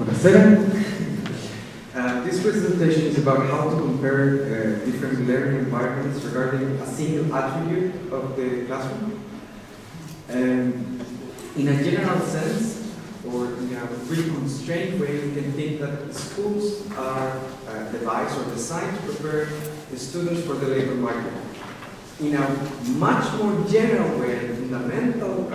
Buonasera. This presentation is about how to compare different learning environments regarding a single attribute of the classroom. In a general sense, or in a really constrained way, we can think that schools are devised or designed to prepare the students for the labor market. In a much more general way and fundamental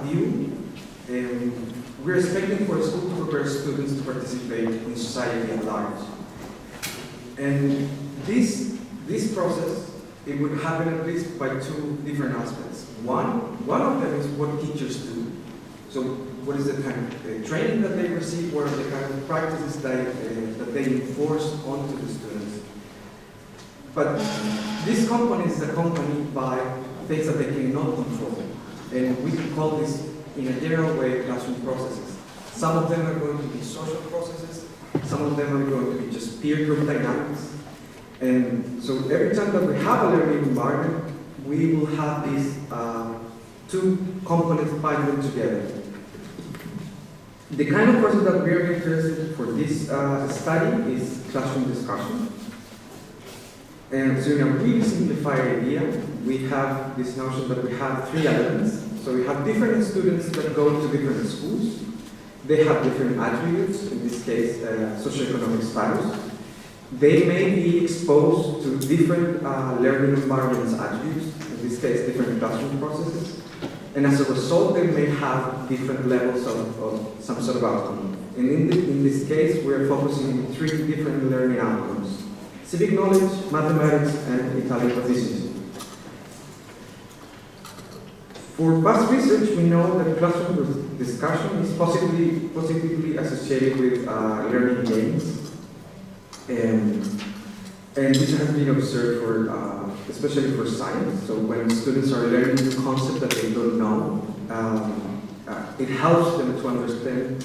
view, we're expecting for a school to prepare students to participate in society at large. And this process, it would happen at least by two different aspects. One of them is what teachers do. So what is the kind of training that they receive, what are the kind of practices that they enforce onto the students. But this company is accompanied by things that they cannot control. And we can call this, in a general way, classroom processes. Some of them are going to be social processes, some of them are going to be just peer group dynamics. And so every time that we have a learning environment, we will have these two components binding together. The kind of process that we are interested for this study is classroom discussion. And so in a really simplified idea, we have this notion that we have three elements. So we have different students that go to different schools. They have different attributes, in this case, socioeconomic status. They may be exposed to different learning environments attributes, in this case, different classroom processes. And as a result, they may have different levels of some sort of outcome. And in this case, we're focusing on three different learning outcomes: civic knowledge, mathematics, and Italian proficiency. For past research, we know that classroom discussion is positively associated with learning gains. And this has been observed for, especially for science. So when students are learning a concept that they don't know, it helps them to understand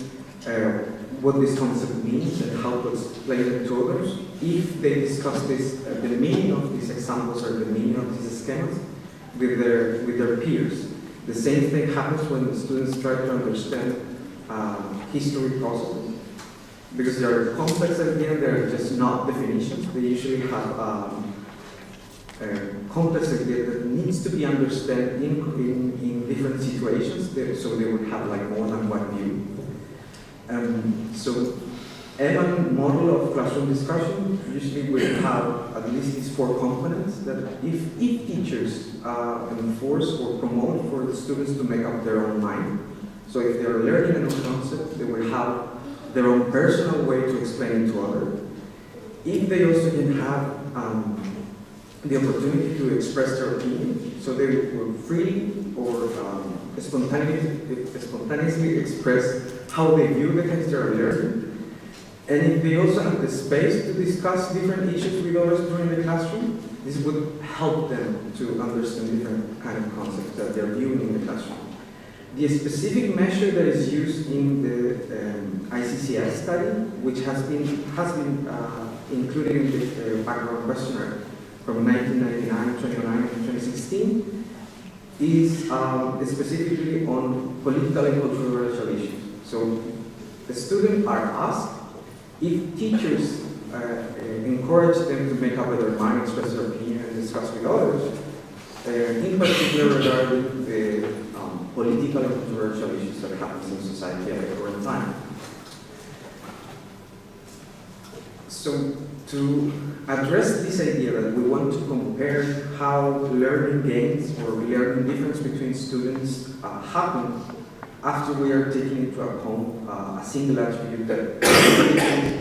what this concept means and how to explain it to others. If they discuss this, the meaning of these examples or the meaning of these schemas with their peers. The same thing happens when the students try to understand history processes. Because they are complex at the end, they're just not definitions. They usually have complex idea that needs to be understood in different situations, so they would have like more than one view. So Evan model of classroom discussion usually will have at least these four components that if teachers enforce or promote for the students to make up their own mind. So if they're learning a new concept, they will have their own personal way to explain it to others. If they also can have the opportunity to express their opinion, so they will freely or spontaneously express how they view the things they are learning. And if they also have the space to discuss different issues with others during the classroom, this would help them to understand different kind of concepts that they're viewing in the classroom. The specific measure that is used in the ICCS study, which has been included in the background questionnaire from 1999, 2009, and 2016, is specifically on political and controversial issues. So the students are asked if teachers encourage them to make up their mind, express their opinion, and discuss with others, in particular regarding the political and controversial issues that happen in society at the current time. So to address this idea that we want to compare how learning gains or learning difference between students happen after we are taking into account a single attribute that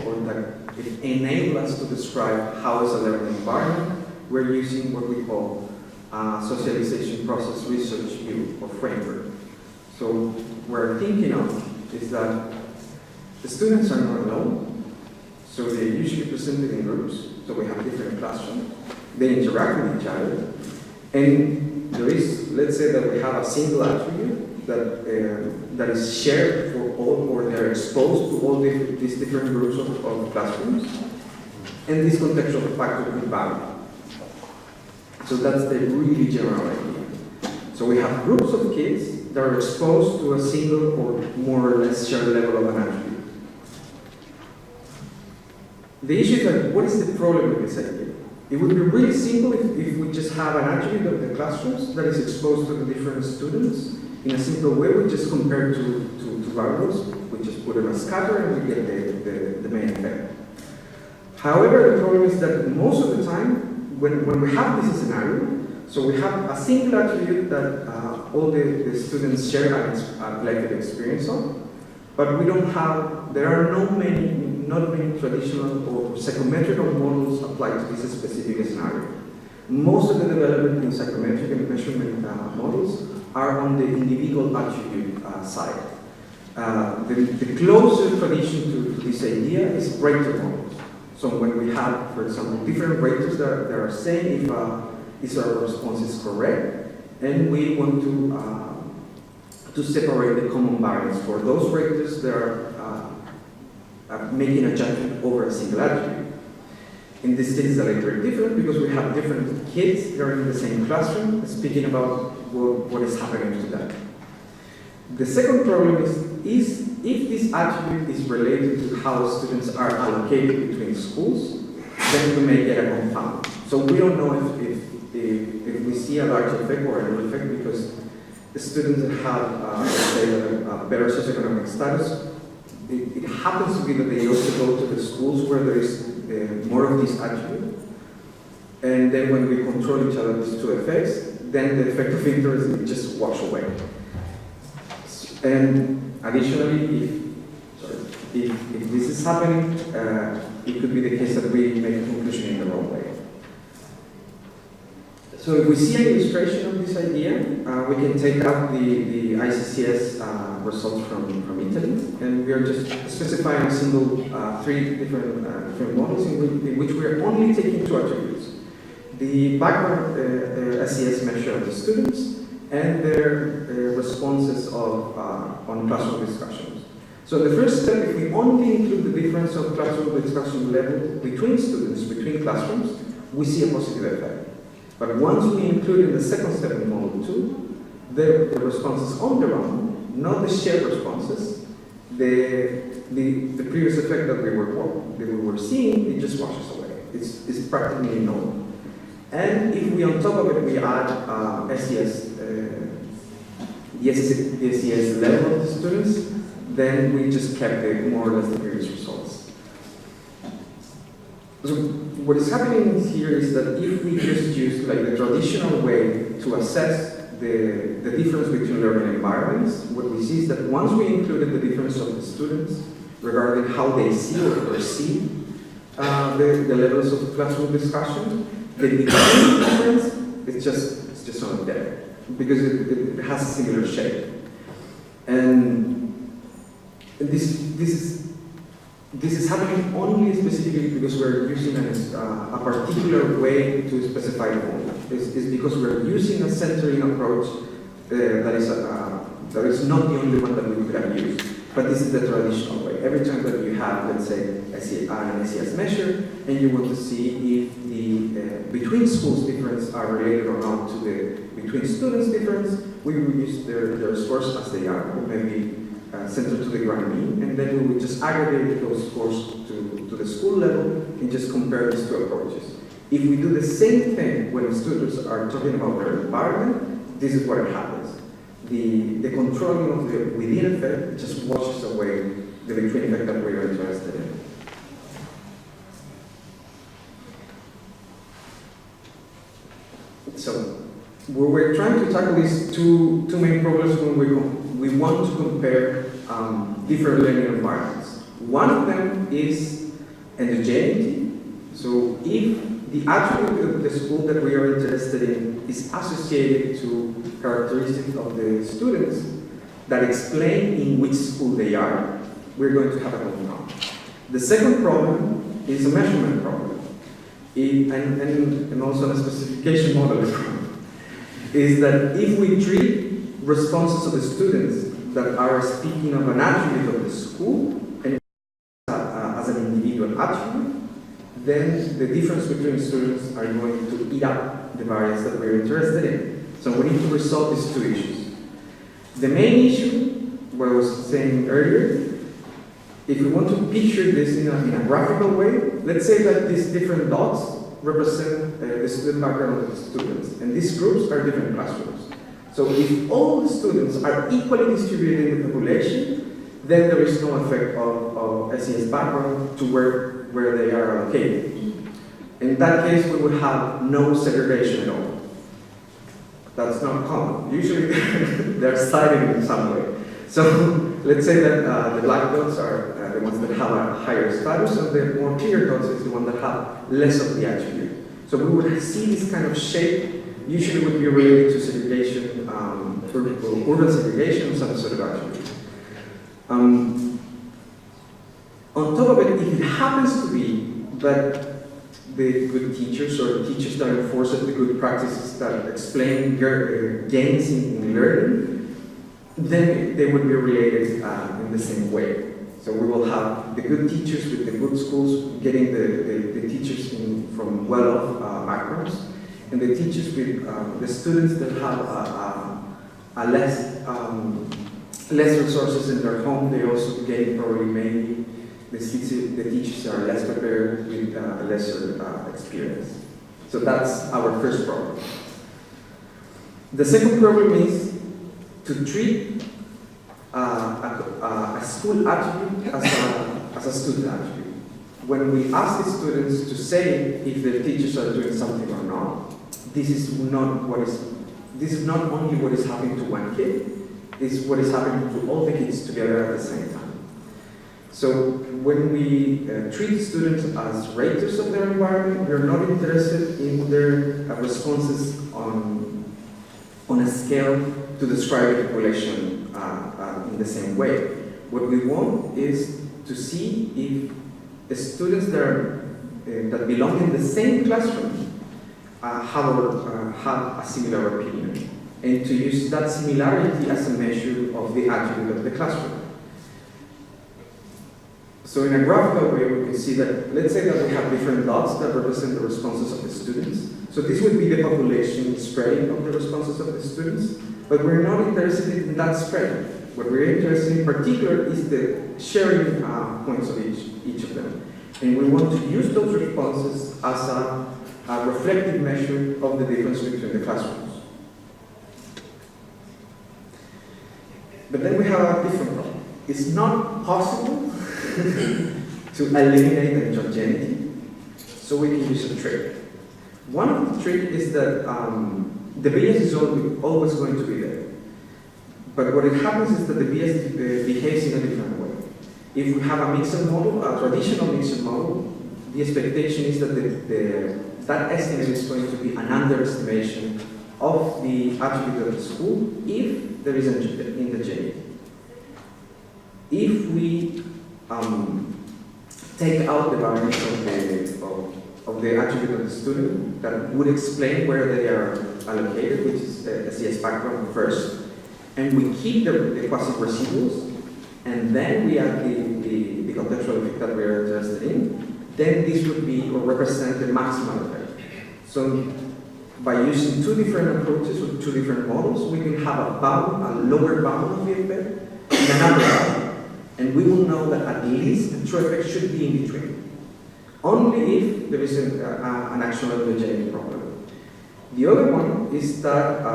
or that it enables us to describe how is a learning environment, we're using what we call socialization process research view or framework. So what we're thinking of is that the students are not alone, so they're usually presented in groups, so we have different classrooms, they interact with each other, and there is, let's say that we have a single attribute that is shared for all, or they're exposed to all these different groups of classrooms, and this contextual factor could vary. So that's the really general idea. So we have groups of kids that are exposed to a single or more or less shared level of an attribute. The issue is that what is the problem with this idea? It would be really simple if we just have an attribute of the classrooms that is exposed to the different students in a simple way. We just compare to variables, we just put them as scatter and we get the main effect. However, the problem is that most of the time, when we have this scenario, so we have a single attribute that all the students share a collective experience on, but we don't have, there are not many traditional or psychometrical models applied to this specific scenario. Most of the development in psychometric and measurement models are on the individual attribute side. The closer tradition to this idea is rater models. So when we have, for example, different raters that are saying if our response is correct, and we want to separate the common variance for those raters that are making a judgment over a single attribute. In this case, it's a little bit different because we have different kids that are in the same classroom speaking about what is happening to them. The second problem is if this attribute is related to how students are allocated between schools, then we may get a confound. So we don't know if we see a large effect or a little effect because the students that have, let's say, a better socioeconomic status, it happens to be that they also go to the schools where there is more of this attribute. And then when we control each other these two effects, then the effect of interest will just wash away. And additionally, if this is happening, it could be the case that we make a conclusion in the wrong way. So if we see an illustration of this idea, we can take out the ICCS results from Italy, and we are just specifying a single three different models in which we are only taking two attributes: the background SES measure of the students and their responses on classroom discussions. So the first step, if we only include the difference of classroom discussion level between students, between classrooms, we see a positive effect. But once we include in the second step in model 2, the responses on their own, not the shared responses, the previous effect that we were seeing, it just washes away. It's practically null. And if we, on top of it, we add SES, the SES level of the students, then we just kept more or less the previous results. So what is happening here is that if we just use like the traditional way to assess the difference between learning environments, what we see is that once we included the difference of the students regarding how they see or perceive the levels of classroom discussion, the difference it's just not there because it has a similar shape. And this is happening only specifically because we're using a particular way to specify the model. It's because we're using a centering approach that is not the only one that we could have used. But this is the traditional way. Every time that you have, let's say, an SES measure, and you want to see if the between schools difference are related or not to the between students difference, we will use their scores as they are, or maybe centered to the grand mean, and then we would just aggregate those scores to the school level and just compare these two approaches. If we do the same thing when students are talking about their environment, this is what happens. The controlling of the within effect just washes away the between effect that we are interested in. So we're trying to tackle these two main problems when we want to compare different learning environments. One of them is endogeneity. So if the attribute of the school that we are interested in is associated to characteristics of the students that explain in which school they are, we're going to have a compound. The second problem is a measurement problem, and also a specification model problem, is that if we treat responses of the students that are speaking of an attribute of the school and as an individual attribute, then the difference between students are going to eat up the variance that we're interested in. So we need to resolve these two issues. The main issue, what I was saying earlier, if we want to picture this in a graphical way, let's say that these different dots represent the student background of the students, and these groups are different classrooms. So if all the students are equally distributed in the population, then there is no effect of SES background to where they are allocated. In that case, we would have no segregation at all. That's not common. Usually they're cited in some way. So let's say that the black dots are the ones that have a higher status, and the more clear dots is the one that have less of the attribute. So we would see this kind of shape, usually would be related to segregation, urban segregation, some sort of attribute. On top of it, if it happens to be that the good teachers or teachers that enforce the good practices that explain gains in learning, then they would be related in the same way. So we will have the good teachers with the good schools getting the teachers from well-off backgrounds, and the teachers with the students that have less resources in their home. They also getting probably maybe the teachers are less prepared with a lesser experience. So that's our first problem. The second problem is to treat a school attribute as a student attribute. When we ask the students to say if the teachers are doing something or not, this is not only what is happening to one kid, it's what is happening to all the kids together at the same time. So when we treat students as raters of their environment, we are not interested in their responses on a scale to describe the population in the same way. What we want is to see if the students that belong in the same classroom have a similar opinion, and to use that similarity as a measure of the attribute of the classroom. So in a graphical way, we can see that, let's say that we have different dots that represent the responses of the students. So this would be the population spreading of the responses of the students, but we're not interested in that spread. What we're interested in particular is the sharing points of each of them. And we want to use those responses as a reflective measure of the difference between the classrooms. But then we have a different problem. It's not possible to eliminate the heterogeneity, so we can use a trick. One of the tricks is that the bias is always going to be there. But what it happens is that the bias behaves in a different way. If we have a mixed model, a traditional mixed model, the expectation is that that estimate is going to be an underestimation of the attribute of the school if there is an indigeneity. If we take out the variance of the attribute of the student that would explain where they are allocated, which is SES background first, and we keep the quasi-residuals, and then we add the contextual effect that we are interested in, then this would be or represent the maximum effect. So by using two different approaches with two different models, we can have a lower bound of the effect and an upper bound. And we will know that at least the true effect should be in between. Only if there is an actual heterogeneity problem. The other one is that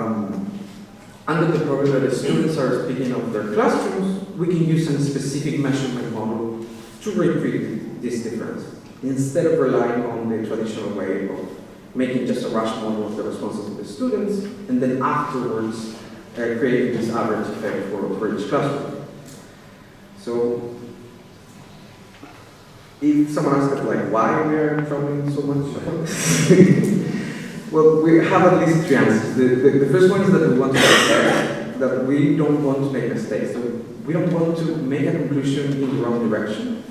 under the problem that the students are speaking of their classrooms, we can use a specific measurement model to retrieve this difference, instead of relying on the traditional way of making just a rash model of the responses of the students, and then afterwards creating this average effect for each classroom. So, if someone asks like why we are troubling so much about this, well, we have at least three answers. The first one is that we want to be that we don't want to make mistakes. So we don't want to make a conclusion in the wrong direction,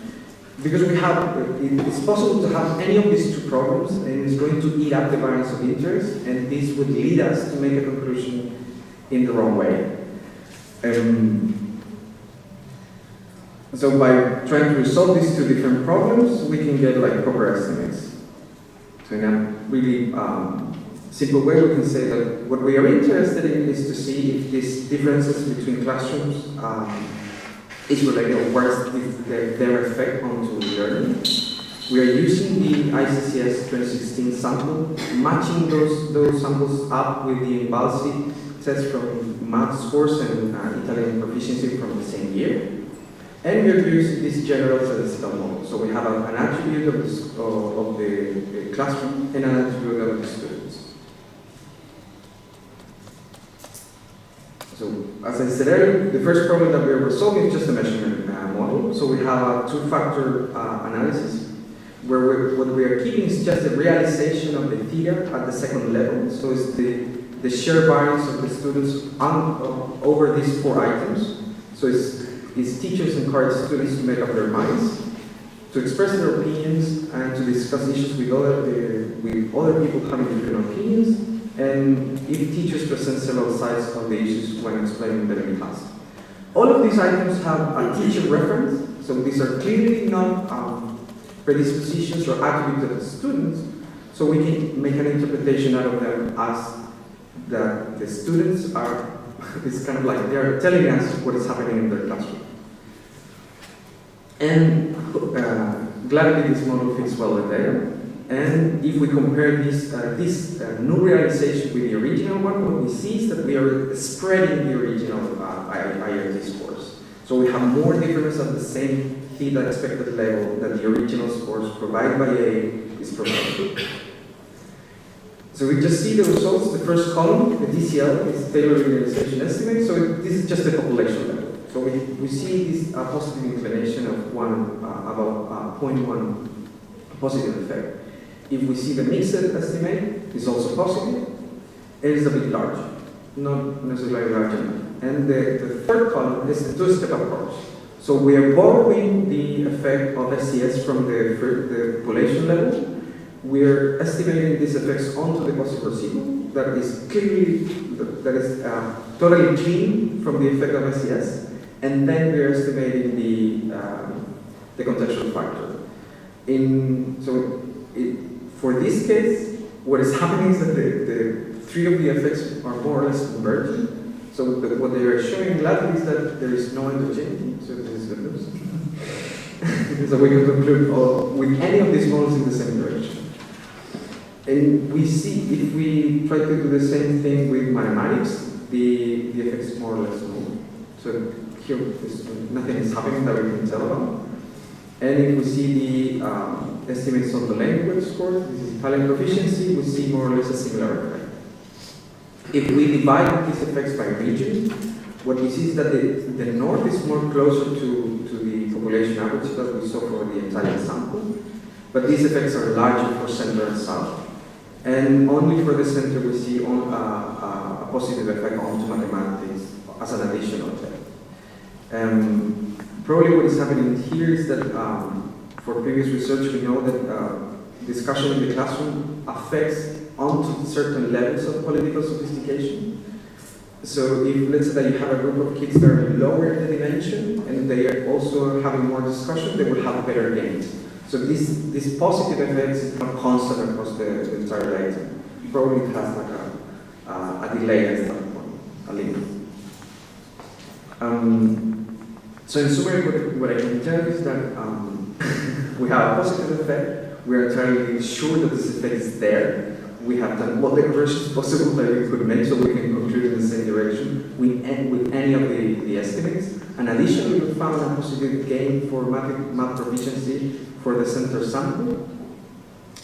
because it's possible to have any of these two problems, and it's going to eat up the variance of interest, and this would lead us to make a conclusion in the wrong way. So by trying to resolve these two different problems, we can get like proper estimates. So in a really simple way, we can say that what we are interested in is to see if these differences between classrooms is related to what's their effect onto learning. We are using the ICCS 2016 sample, matching those samples up with the INVALSI test from math scores and Italian proficiency from the same year. And we are using this general statistical model. So we have an attribute of the classroom and an attribute of the students. So, as I said earlier, the first problem that we are resolving is just a measurement model. So we have a two-factor analysis, where what we are keeping is just the realization of the theta at the second level. So it's the share variance of the students over these 4 items. So it's teachers encourage students to make up their minds, to express their opinions, and to discuss issues with other people having different opinions, and if teachers present several sides of the issues when explaining them in class. All of these items have a teacher reference, so these are clearly not predispositions or attributes of the students, so we can make an interpretation out of them as that the students are, it's kind of like they're telling us what is happening in their classroom. And gladly this model fits well with data. And if we compare this new realization with the original one, what we see is that we are spreading the original IRT scores. So we have more difference at the same theta expected level that the original scores provided by A is provided. So we just see the results. The first column, the DCL, is Taylor linearization estimate. So this is just the population level. So we see this positive inclination of about 0.1 positive effect. If we see the mixed estimate, it's also positive. It is a bit large, not necessarily large enough. And the third column is the two-step approach. So we are borrowing the effect of SCS from the population level. We are estimating these effects onto the positive residual that is clearly, totally clean from the effect of SCS. And then we are estimating the contextual factor. For this case, what is happening is that the 3 of the effects are more or less convergent. So what they are showing gladly is that there is no endogeneity, so this is good news. So we can conclude with any of these models in the same direction. And we see, if we try to do the same thing with mathematics, the effects more or less null. So here, nothing is happening that we can tell about. And if we see the estimates on the language scores, this is Italian proficiency, we see more or less a similar effect. If we divide these effects by region, what we see is that the north is more closer to the population average that we saw for the Italian sample, but these effects are larger for center and south. And only for the center we see a positive effect onto mathematics as an additional effect. Probably what is happening here is that for previous research we know that discussion in the classroom affects onto certain levels of political sophistication. So if let's say that you have a group of kids that are lower in the dimension and they are also having more discussion, they will have better gains. So this positive effect is not constant across the entire item. Probably it has like a delay at some point, a limit. So in summary, what I can tell you is that we have a positive effect. We are entirely sure that this effect is there. We have done all the conversions possible that we could make, so we can conclude in the same direction with any of the estimates. And additionally, we found a positive gain for math proficiency for the center sample.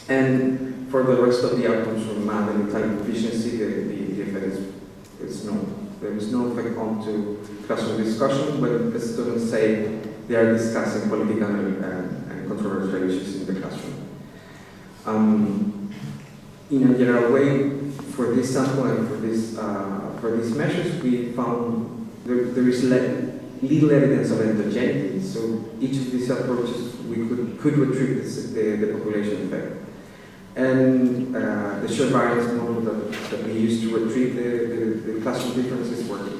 And for the rest of the outcomes from math and Italian proficiency, the effect is no. There is no effect onto classroom discussion when the students say they are discussing political and controversial issues in the classroom. In a general way, for this sample and for these measures, we found there is little evidence of endogeneity. So each of these approaches we could retrieve the population effect. And the share variance model that we used to retrieve the classroom differences working.